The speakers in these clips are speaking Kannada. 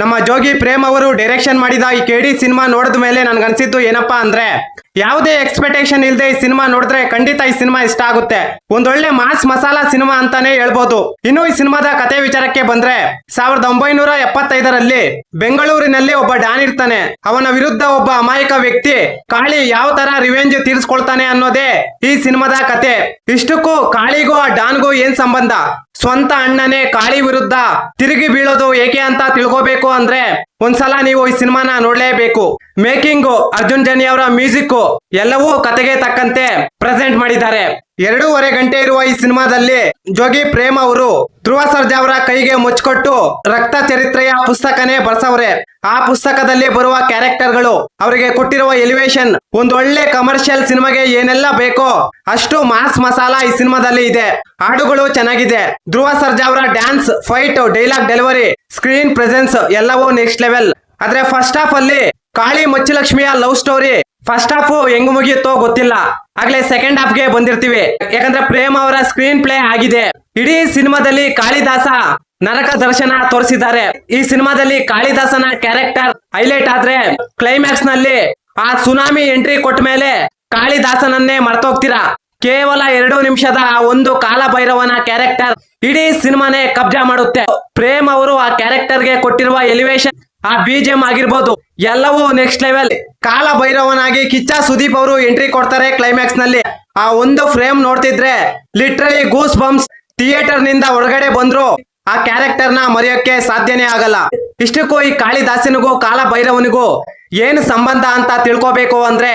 ನಮ್ಮ ಜೋಗಿ ಪ್ರೇಮ್ ಅವರು ಡೈರೆಕ್ಷನ್ ಮಾಡಿದ ಈ ಕೆಡಿ ಸಿನಿಮಾ ನೋಡಿದ ಮೇಲೆ ನನ್ಗನ್ಸಿದ್ದು ಏನಪ್ಪಾ ಅಂದ್ರೆ ಯಾವುದೇ ಎಕ್ಸ್ಪೆಕ್ಟೇಷನ್ ಇಲ್ಲದೆ ಈ ಸಿನಿಮಾ ನೋಡಿದ್ರೆ ಖಂಡಿತ ಈ ಸಿನಿಮಾ ಇಷ್ಟ ಆಗುತ್ತೆ. ಒಂದೊಳ್ಳೆ ಮಾಸ್ ಮಸಾಲಾ ಸಿನಿಮಾ ಅಂತಾನೆ ಹೇಳ್ಬೋದು. ಇನ್ನು ಈ ಸಿನಿಮಾದ ಕತೆ ವಿಚಾರಕ್ಕೆ ಬಂದ್ರೆ 1975ರಲ್ಲಿ ಬೆಂಗಳೂರಿನಲ್ಲಿ ಒಬ್ಬ ಡಾನ್ ಇರ್ತಾನೆ. ಅವನ ವಿರುದ್ಧ ಒಬ್ಬ ಅಮಾಯಕ ವ್ಯಕ್ತಿ ಕಾಳಿ ಯಾವ ತರ ರಿವೆಂಜ್ ತೀರಿಸ್ಕೊಳ್ತಾನೆ ಅನ್ನೋದೇ ಈ ಸಿನಿಮಾದ ಕತೆ. ಇಷ್ಟಕ್ಕೂ ಕಾಳಿಗೂ ಆ ಡಾನ್ಗೂ ಏನ್ ಸಂಬಂಧ, ಸ್ವಂತ ಅಣ್ಣನೇ ಕಾಳಿ ವಿರುದ್ಧ ತಿರುಗಿ ಬೀಳೋದು ಏಕೆ ಅಂತ ತಿಳ್ಕೋಬೇಕು ಅಂದ್ರೆ ಒಂದ್ಸಲ ನೀವು ಈ ಸಿನಿಮಾನ ನೋಡ್ಲೇಬೇಕು. ಮೇಕಿಂಗು, ಅರ್ಜುನ್ ಜನಿ ಅವರ ಮ್ಯೂಸಿಕ್ ಎಲ್ಲವೂ ಕತೆಗೆ ತಕ್ಕಂತೆ ಪ್ರೆಸೆಂಟ್ ಮಾಡಿದ್ದಾರೆ. 2.5 ಗಂಟೆ ಇರುವ ಈ ಸಿನಿಮಾದಲ್ಲಿ ಜೋಗಿ ಪ್ರೇಮ್ ಅವರು ಧ್ರುವ ಸರ್ಜಾ ಅವರ ಕೈಗೆ ಮುಚ್ಚಿಕೊಟ್ಟು ರಕ್ತ ಚರಿತ್ರೆಯ ಪುಸ್ತಕನೇ ಬರ್ಸವ್ರೆ. ಆ ಪುಸ್ತಕದಲ್ಲಿ ಬರುವ ಕ್ಯಾರೆಕ್ಟರ್ಗಳು, ಅವರಿಗೆ ಕೊಟ್ಟಿರುವ ಎಲಿವೇಶನ್, ಒಂದೊಳ್ಳೆ ಕಮರ್ಷಿಯಲ್ ಸಿನಿಮಾಗೆ ಏನೆಲ್ಲ ಬೇಕೋ ಅಷ್ಟು ಮಾಸ್ ಮಸಾಲಾ ಈ ಸಿನಿಮಾದಲ್ಲಿ ಇದೆ. ಹಾಡುಗಳು ಚೆನ್ನಾಗಿದೆ. ಧ್ರುವ ಸರ್ಜಾ ಅವರ dance, fight, dialogue delivery, screen presence ಎಲ್ಲವೂ ನೆಕ್ಸ್ಟ್ ಲೆವೆಲ್. ಆದ್ರೆ ಫಸ್ಟ್ ಹಾಫ್ ಅಲ್ಲಿ ಕಾಳಿ ಮಚ್ಚಲಕ್ಷ್ಮಿಯ ಲವ್ ಸ್ಟೋರಿ ಫಸ್ಟ್ ಹಾಫ್ ಹೆಂಗ್ ಮುಗಿಯುತ್ತೋ ಗೊತ್ತಿಲ್ಲ, ಆಗ್ಲೇ ಸೆಕೆಂಡ್ ಹಾಫ್ ಗೆ ಬಂದಿರ್ತೀವಿ. ಯಾಕಂದ್ರೆ ಪ್ರೇಮ್ ಅವರ ಸ್ಕ್ರೀನ್ ಪ್ಲೇ ಆಗಿದೆ. ಇಡೀ ಸಿನಿಮಾದಲ್ಲಿ ಕಾಳಿದಾಸ ನರಕ ದರ್ಶನ ತೋರಿಸಿದ್ದಾರೆ. ಈ ಸಿನಿಮಾದಲ್ಲಿ ಕಾಳಿದಾಸನ ಕ್ಯಾರೆಕ್ಟರ್ ಹೈಲೈಟ್ ಆದ್ರೆ ಕ್ಲೈಮ್ಯಾಕ್ಸ್ ನಲ್ಲಿ ಆ ಸುನಾಮಿ ಎಂಟ್ರಿ ಕೊಟ್ಟ ಮೇಲೆ ಕಾಳಿದಾಸನನ್ನೇ ಮರ್ತೋಗ್ತೀರಾ. ಕೇವಲ 2 ನಿಮಿಷದ ಒಂದು ಕಾಲ ಭೈರವನ ಕ್ಯಾರೆಕ್ಟರ್ ಇಡೀ ಸಿನಿಮಾನೇ ಕಬ್ಜಾ ಮಾಡುತ್ತೆ. ಪ್ರೇಮ್ ಅವರು ಆ ಕ್ಯಾರೆಕ್ಟರ್ಗೆ ಕೊಟ್ಟಿರುವ ಎಲಿವೇಶನ್, ಆ ಬಿಜಿಎಂ ಆಗಿರ್ಬೋದು, ಎಲ್ಲವೂ ನೆಕ್ಸ್ಟ್ ಲೆವೆಲ್. ಕಾಲ ಭೈರವನಾಗಿ ಕಿಚ್ಚ ಸುದೀಪ್ ಅವರು ಎಂಟ್ರಿ ಕೊಡ್ತಾರೆ ಕ್ಲೈಮ್ಯಾಕ್ಸ್ ನಲ್ಲಿ. ಆ ಒಂದು ಫ್ರೇಮ್ ನೋಡ್ತಿದ್ರೆ ಲಿಟ್ರಲಿ ಗೂಸ್ ಬಂಪ್ಸ್. ಥಿಯೇಟರ್ ನಿಂದ ಹೊರಗಡೆ ಬಂದ್ರು ಆ ಕ್ಯಾರೆಕ್ಟರ್ ನ ಮರೆಯೋಕೆ ಸಾಧ್ಯನೇ ಆಗಲ್ಲ. ಇಷ್ಟಕ್ಕೂ ಈ ಕಾಳಿದಾಸನಿಗೂ ಕಾಲ ಭೈರವನಿಗೂ ಏನು ಸಂಬಂಧ ಅಂತ ತಿಳ್ಕೋಬೇಕು ಅಂದ್ರೆ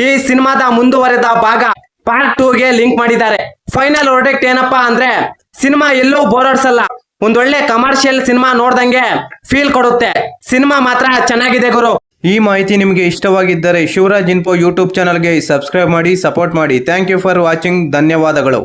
ಈ ಸಿನಿಮಾದ ಮುಂದುವರೆದ ಭಾಗ ಪಾರ್ಟ್ 2ಗೆ ಲಿಂಕ್ ಮಾಡಿದ್ದಾರೆ. ಫೈನಲ್ ವರ್ಡಿಕ್ಟ್ ಏನಪ್ಪಾ ಅಂದ್ರೆ ಸಿನಿಮಾ ಎಲ್ಲೂ ಬೋರ್ಡ್ಸಲ್ಲ, ಒಂದೊಳ್ಳೆ ಕಮರ್ಷಿಯಲ್ ಸಿನಿಮಾ ನೋಡ್ದಂಗೆ ಫೀಲ್ ಕೊಡುತ್ತೆ. ಸಿನಿಮಾ ಮಾತ್ರ ಚೆನ್ನಾಗಿದೆ ಗುರು. ಈ ಮಾಹಿತಿ ನಿಮಗೆ ಇಷ್ಟವಾಗಿದ್ದರೆ ಶಿವರಾಜ್ ಇನ್ಫೋ ಯೂಟ್ಯೂಬ್ ಚಾನಲ್ಗೆ ಸಬ್ಸ್ಕ್ರೈಬ್ ಮಾಡಿ, ಸಪೋರ್ಟ್ ಮಾಡಿ. Thank you for watching. ಧನ್ಯವಾದಗಳು.